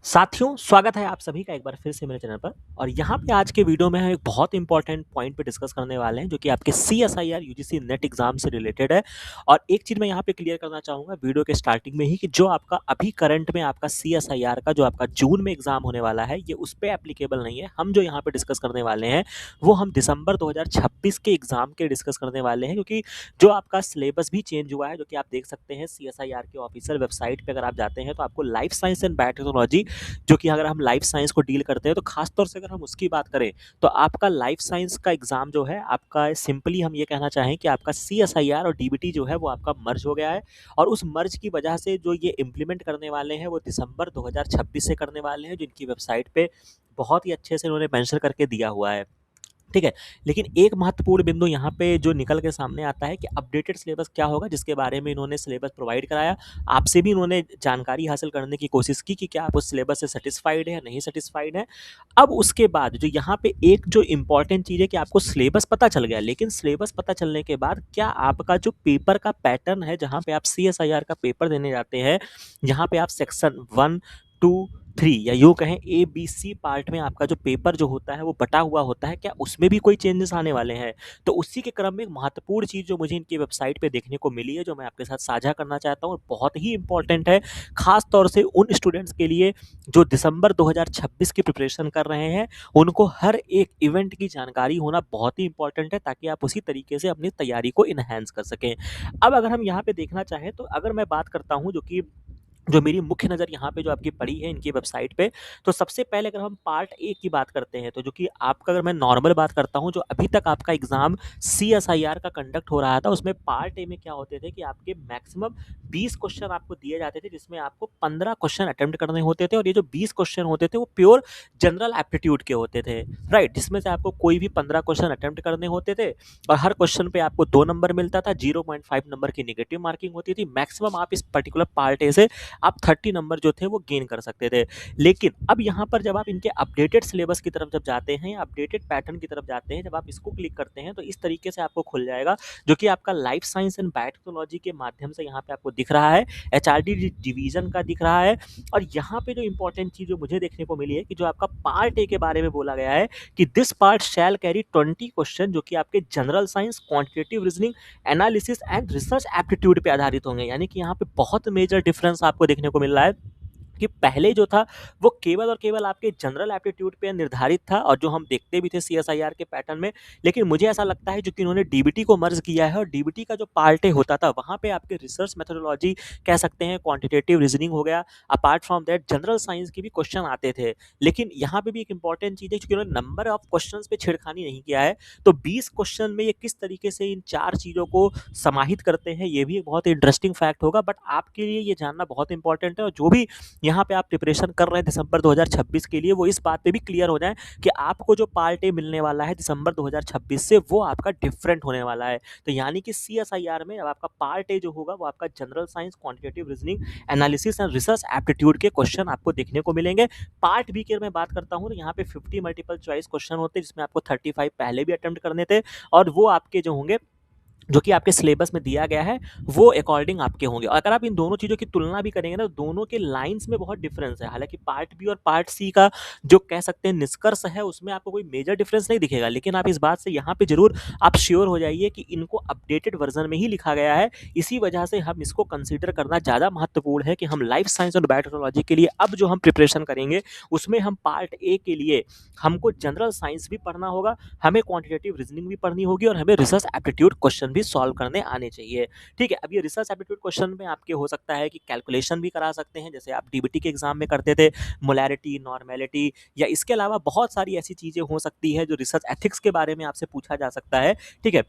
साथियों, स्वागत है आप सभी का एक बार फिर से मेरे चैनल पर। और यहाँ पे आज के वीडियो में हम एक बहुत इंपॉर्टेंट पॉइंट पे डिस्कस करने वाले हैं जो कि आपके सीएसआईआर यूजीसी नेट एग्जाम से रिलेटेड है। और एक चीज़ मैं यहाँ पे क्लियर करना चाहूँगा वीडियो के स्टार्टिंग में ही कि जो आपका अभी करंट में आपका सीएसआईआर का जो आपका जून में एग्जाम होने वाला है, ये उस पे एप्लीकेबल नहीं है। हम जो यहाँ पे डिस्कस करने वाले हैं वो हम दिसंबर 2026 के एग्जाम के डिस्कस करने वाले हैं, क्योंकि जो आपका सिलेबस भी चेंज हुआ है, जो कि आप देख सकते हैं सीएसआईआर के ऑफिशियल वेबसाइट पे अगर आप जाते हैं तो आपको लाइफ साइंस एंड बायोटेक्नोलॉजी, जो कि अगर हम लाइफ साइंस को डील करते हैं तो खास तौर से अगर हम उसकी बात करें तो आपका लाइफ साइंस का एग्जाम जो है आपका, सिंपली हम ये कहना चाहें कि आपका सीएसआईआर और डीबीटी जो है वो आपका मर्ज हो गया है। और उस मर्ज की वजह से जो ये इम्प्लीमेंट करने वाले हैं वो दिसंबर 2026 से करने वाले हैं, जिनकी वेबसाइट पे बहुत ही अच्छे से उन्होंने मेंशन करके दिया हुआ है। ठीक है। लेकिन एक महत्वपूर्ण बिंदु यहाँ पे जो निकल के सामने आता है कि अपडेटेड सिलेबस क्या होगा, जिसके बारे में इन्होंने सिलेबस प्रोवाइड कराया। आपसे भी इन्होंने जानकारी हासिल करने की कोशिश की कि क्या आप उस सिलेबस से सैटिस्फाइड है या नहीं सैटिस्फाइड है। अब उसके बाद जो यहाँ पे एक जो इम्पॉर्टेंट चीज़ है कि आपको सिलेबस पता चल गया, लेकिन सिलेबस पता चलने के बाद क्या आपका जो पेपर का पैटर्न है, जहाँ पे आप सीएसआईआर का पेपर देने जाते हैं, जहाँ पे आप सेक्शन 1, 2, 3 या यूँ कहें ए बी सी पार्ट में आपका जो पेपर जो होता है वो बटा हुआ होता है, क्या उसमें भी कोई चेंजेस आने वाले हैं? तो उसी के क्रम में एक महत्वपूर्ण चीज़ जो मुझे इनकी वेबसाइट पे देखने को मिली है, जो मैं आपके साथ साझा करना चाहता हूँ और बहुत ही इंपॉर्टेंट है, खास तौर से उन स्टूडेंट्स के लिए जो दिसंबर 2026 की प्रिपरेशन कर रहे हैं। उनको हर एक इवेंट की जानकारी होना बहुत ही इंपॉर्टेंट है, ताकि आप उसी तरीके से अपनी तैयारी को इनहैंस कर सकें। अब अगर हम यहाँ पे देखना चाहें तो अगर मैं बात करता हूँ जो मेरी मुख्य नज़र यहाँ पे जो आपकी पड़ी है इनकी वेबसाइट पे, तो सबसे पहले अगर हम पार्ट ए की बात करते हैं, तो जो कि आपका, अगर मैं नॉर्मल बात करता हूँ, जो अभी तक आपका एग्ज़ाम सीएसआईआर का कंडक्ट हो रहा था, उसमें पार्ट ए में क्या होते थे कि आपके मैक्सिमम 20 क्वेश्चन आपको दिए जाते थे, जिसमें आपको 15 क्वेश्चन अटेम्प्ट करने होते थे। और ये जो 20 क्वेश्चन होते थे वो प्योर जनरल एप्टीट्यूड के होते थे, राइट? जिसमें से आपको कोई भी 15 क्वेश्चन अटेम्प्ट करने होते थे और हर क्वेश्चन पे आपको 2 नंबर मिलता था, 0.5 नंबर की नेगेटिव मार्किंग होती थी। मैक्सिमम आप इस पर्टिकुलर पार्ट ए से आप 30 नंबर जो थे वो गेन कर सकते थे। लेकिन अब यहाँ पर जब आप इनके अपडेटेड सिलेबस की तरफ जब जाते हैं या अपडेटेड पैटर्न की तरफ जाते हैं, जब आप इसको क्लिक करते हैं तो इस तरीके से आपको खुल जाएगा, जो कि आपका लाइफ साइंस एंड बायोटेक्नोलॉजी के माध्यम से यहाँ पे आपको दिख रहा है, एचआरडी डिवीजन का दिख रहा है। और यहाँ पे जो इंपॉर्टेंट चीज़ जो मुझे देखने को मिली है कि जो आपका पार्ट ए के बारे में बोला गया है कि this part shall carry 20 question, जो कि आपके general science, quantitative reasoning, analysis and research aptitude पे आधारित होंगे। यानी कि यहाँ पे बहुत मेजर डिफरेंस आपको देखने को मिल रहा है कि पहले जो था वो केवल और केवल आपके जनरल एप्टीट्यूड पे निर्धारित था, और जो हम देखते भी थे सीएसआईआर के पैटर्न में। लेकिन मुझे ऐसा लगता है जो कि इन्होंने डीबीटी को मर्ज किया है, और डीबीटी का जो पार्ट ए होता था वहाँ पे आपके रिसर्च मेथोडोलॉजी कह सकते हैं, क्वांटिटेटिव रीजनिंग हो गया, apart from that general science के भी क्वेश्चन आते थे। लेकिन यहाँ पे भी एक इंपॉर्टेंट चीज़ है, क्योंकि उन्होंने नंबर ऑफ क्वेश्चन पे छेड़खानी नहीं किया है। तो 20 क्वेश्चन में ये किस तरीके से इन 4 चीज़ों को समाहित करते हैं, ये भी एक बहुत इंटरेस्टिंग फैक्ट होगा। बट आपके लिए ये जानना बहुत इंपॉर्टेंट है, और जो भी यहाँ पे आप प्रिपरेशन कर रहे हैं दिसंबर 2026 के लिए, वो इस बात पे भी क्लियर हो जाए कि आपको जो पार्ट ए मिलने वाला है दिसंबर 2026 से, वो आपका डिफरेंट होने वाला है। तो यानी कि सीएसआईआर में अब आपका पार्ट ए जो होगा वो आपका general science, quantitative reasoning, analysis and research aptitude के क्वेश्चन आपको देखने को मिलेंगे। पार्ट बी की मैं बात करता हूँ तो यहाँ पे 50 मल्टीपल चॉइस क्वेश्चन होते हैं, जिसमें आपको 35 पहले भी अटेम्प्ट करने थे, और वो आपके जो होंगे, जो कि आपके सिलेबस में दिया गया है, वो अकॉर्डिंग आपके होंगे। और अगर आप इन दोनों चीज़ों की तुलना भी करेंगे ना, तो दोनों के लाइन्स में बहुत डिफरेंस है। हालाँकि पार्ट बी और पार्ट सी का जो कह सकते हैं निष्कर्ष है, उसमें आपको कोई मेजर डिफरेंस नहीं दिखेगा। लेकिन आप इस बात से यहाँ पे ज़रूर आप श्योर हो जाइए कि इनको अपडेटेड वर्ज़न में ही लिखा गया है। इसी वजह से हम इसको कंसीडर करना ज़्यादा महत्वपूर्ण है कि हम लाइफ साइंस और बायोटेक्नोलॉजी के लिए अब जो हम प्रिपरेशन करेंगे, उसमें हम पार्ट ए के लिए हमको जनरल साइंस भी पढ़ना होगा, हमें क्वांटिटेटिव रीजनिंग भी पढ़नी होगी, और हमें रिसर्च एप्टीट्यूड क्वेश्चन भी सॉल्व करने आने चाहिए। ठीक है। अब ये रिसर्च एप्टीट्यूड क्वेश्चन में आपके हो सकता है कि कैलकुलेशन भी करा सकते हैं, जैसे आप डीबीटी के एग्जाम में करते थे, मोलैरिटी, नॉर्मेलिटी, या इसके अलावा बहुत सारी ऐसी चीज़ें हो सकती है जो रिसर्च एथिक्स के बारे में आपसे पूछा जा सकता है। ठीक है।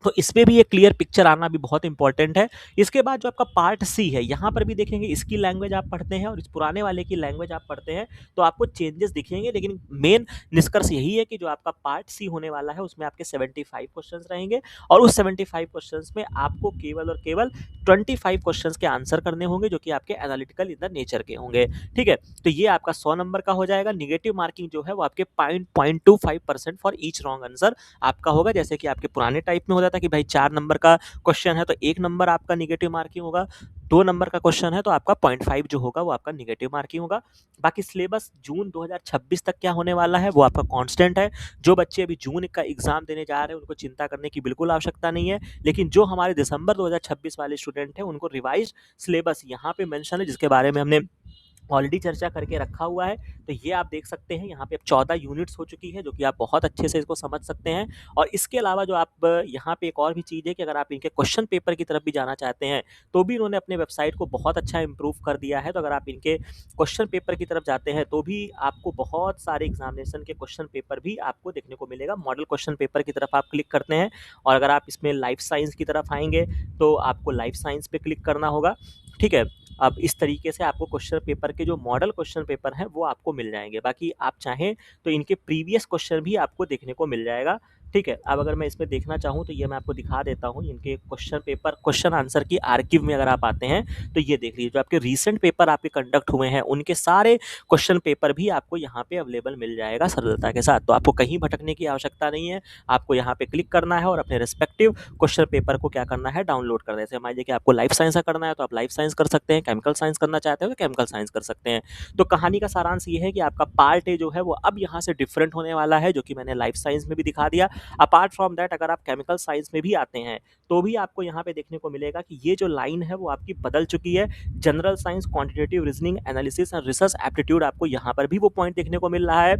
तो इसमें भी एक क्लियर पिक्चर आना भी बहुत इंपॉर्टेंट है। इसके बाद जो आपका पार्ट सी है, यहाँ पर भी देखेंगे इसकी लैंग्वेज आप पढ़ते हैं और इस पुराने वाले की लैंग्वेज आप पढ़ते हैं, तो आपको चेंजेस दिखेंगे। लेकिन मेन निष्कर्ष यही है कि जो आपका पार्ट सी होने वाला है, उसमें आपके 75 क्वेश्चंस रहेंगे, और उस 75 क्वेश्चंस में आपको केवल और केवल 25 क्वेश्चंस के आंसर करने होंगे, जो कि आपके एनालिटिकल इन द नेचर के होंगे। ठीक है। तो ये आपका 100 नंबर का हो जाएगा। निगेटिव मार्किंग जो है वो आपके 0.25% फॉर ईच रॉन्ग आंसर आपका होगा, जैसे कि आपके पुराने टाइप में होता रहता है कि भाई 4 नंबर का क्वेश्चन है तो 1 नंबर आपका नेगेटिव मार्किंग होगा, 2 नंबर का क्वेश्चन है तो आपका 0.5 जो होगा वो आपका नेगेटिव मार्किंग होगा। बाकी सिलेबस जून 2026 तक क्या होने वाला है वो आपका कांस्टेंट है। जो बच्चे अभी जून का एग्ज़ाम देने जा रहे हैं उनको चिंता करने की बिल्कुल आवश्यकता नहीं है। लेकिन जो हमारे दिसंबर 2026 वाले स्टूडेंट हैं उनको रिवाइज़्ड सिलेबस यहाँ पे मेंशन है, जिसके बारे में हमने ऑलरेडी चर्चा करके रखा हुआ है। तो ये आप देख सकते हैं, यहाँ पे अब 14 यूनिट्स हो चुकी है, जो कि आप बहुत अच्छे से इसको समझ सकते हैं। और इसके अलावा जो आप यहाँ पे एक और भी चीज़ है कि अगर आप इनके क्वेश्चन पेपर की तरफ भी जाना चाहते हैं, तो भी इन्होंने अपने वेबसाइट को बहुत अच्छा इम्प्रूव कर दिया है। तो अगर आप इनके क्वेश्चन पेपर की तरफ जाते हैं, तो भी आपको बहुत सारे एग्ज़ामिनेशन के क्वेश्चन पेपर भी आपको देखने को मिलेगा। मॉडल क्वेश्चन पेपर की तरफ आप क्लिक करते हैं और अगर आप इसमें लाइफ साइंस की तरफ आएँगे, तो आपको लाइफ साइंस पे क्लिक करना होगा, ठीक है? अब इस तरीके से आपको क्वेश्चन पेपर के जो मॉडल क्वेश्चन पेपर हैं वो आपको मिल जाएँगे। बाकी आप चाहें तो इनके प्रीवियस क्वेश्चन भी आपको देखने को मिल जाएगा, ठीक है? अब अगर मैं इसमें देखना चाहूँ तो ये मैं आपको दिखा देता हूँ इनके क्वेश्चन पेपर क्वेश्चन आंसर की आर्काइव में अगर आप आते हैं, तो ये देख लीजिए जो आपके रीसेंट पेपर आपके कंडक्ट हुए हैं उनके सारे क्वेश्चन पेपर भी आपको यहाँ पे अवेलेबल मिल जाएगा सरलता के साथ। तो आपको कहीं भटकने की आवश्यकता नहीं है, आपको यहाँ पे क्लिक करना है और अपने रिस्पेक्टिव क्वेश्चन पेपर को क्या करना है, डाउनलोड कर दें। जैसे मान लीजिए कि आपको लाइफ साइंस का करना है तो आप लाइफ साइंस कर सकते हैं, केमिकल साइंस करना चाहते हो तो केमिकल साइंस कर सकते हैं। तो कहानी का सारांश ये है कि आपका पार्ट ए जो है वो अब यहाँ से डिफरेंट होने वाला है, जो कि मैंने लाइफ साइंस में भी दिखा दिया। अपार्ट फ्रॉम दैट अगर आप केमिकल साइंस में भी आते हैं, तो भी आपको यहाँ पे देखने को मिलेगा कि ये जो लाइन है वो आपकी बदल चुकी है। General science, quantitative reasoning, analysis and research aptitude, आपको यहाँ पर भी वो पॉइंट देखने को मिल रहा है,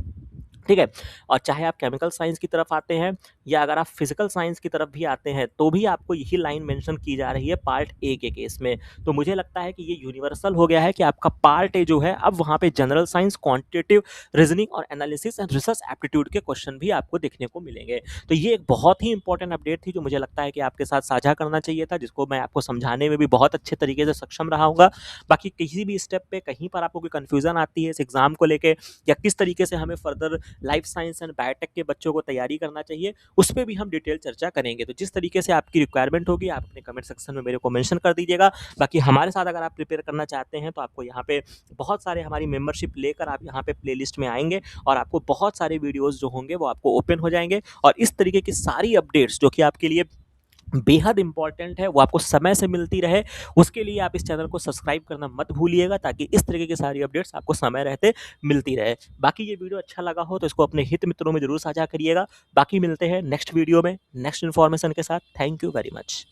ठीक है? और चाहे आप केमिकल साइंस की तरफ आते हैं या अगर आप फिजिकल साइंस की तरफ भी आते हैं, तो भी आपको यही लाइन मेंशन की जा रही है पार्ट ए के केस में। तो मुझे लगता है कि ये यूनिवर्सल हो गया है कि आपका पार्ट ए जो है अब वहाँ पे जनरल साइंस, क्वांटिटेटिव रीजनिंग और एनालिसिस एंड रिसर्च एप्टीट्यूड के क्वेश्चन भी आपको देखने को मिलेंगे। तो ये एक बहुत ही इंपॉर्टेंट अपडेट थी जो मुझे लगता है कि आपके साथ साझा करना चाहिए था, जिसको मैं आपको समझाने में भी बहुत अच्छे तरीके से सक्षम रहा हूँगा। बाकी किसी भी स्टेप पे कहीं पर आपको कोई कन्फ्यूज़न आती है इस एग्ज़ाम को लेके या किस तरीके से हमें further life science and biotech के बच्चों को तैयारी करना चाहिए, उस पे भी हम डिटेल चर्चा करेंगे। तो जिस तरीके से आपकी रिक्वायरमेंट होगी आप अपने कमेंट सेक्शन में मेरे को मेंशन कर दीजिएगा। बाकी हमारे साथ अगर आप प्रिपेयर करना चाहते हैं तो आपको यहाँ पे बहुत सारे हमारी मेंबरशिप लेकर आप यहाँ पे प्लेलिस्ट में आएँगे और आपको बहुत सारे वीडियोज़ जो होंगे वो आपको ओपन हो जाएँगे और इस तरीके की सारी अपडेट्स जो कि आपके लिए बेहद इंपॉर्टेंट है वो आपको समय से मिलती रहे, उसके लिए आप इस चैनल को सब्सक्राइब करना मत भूलिएगा, ताकि इस तरीके की सारी अपडेट्स आपको समय रहते मिलती रहे। बाकी ये वीडियो अच्छा लगा हो तो इसको अपने हित मित्रों में ज़रूर साझा करिएगा। बाकी मिलते हैं नेक्स्ट वीडियो में नेक्स्ट इन्फॉर्मेशन के साथ। Thank you very much.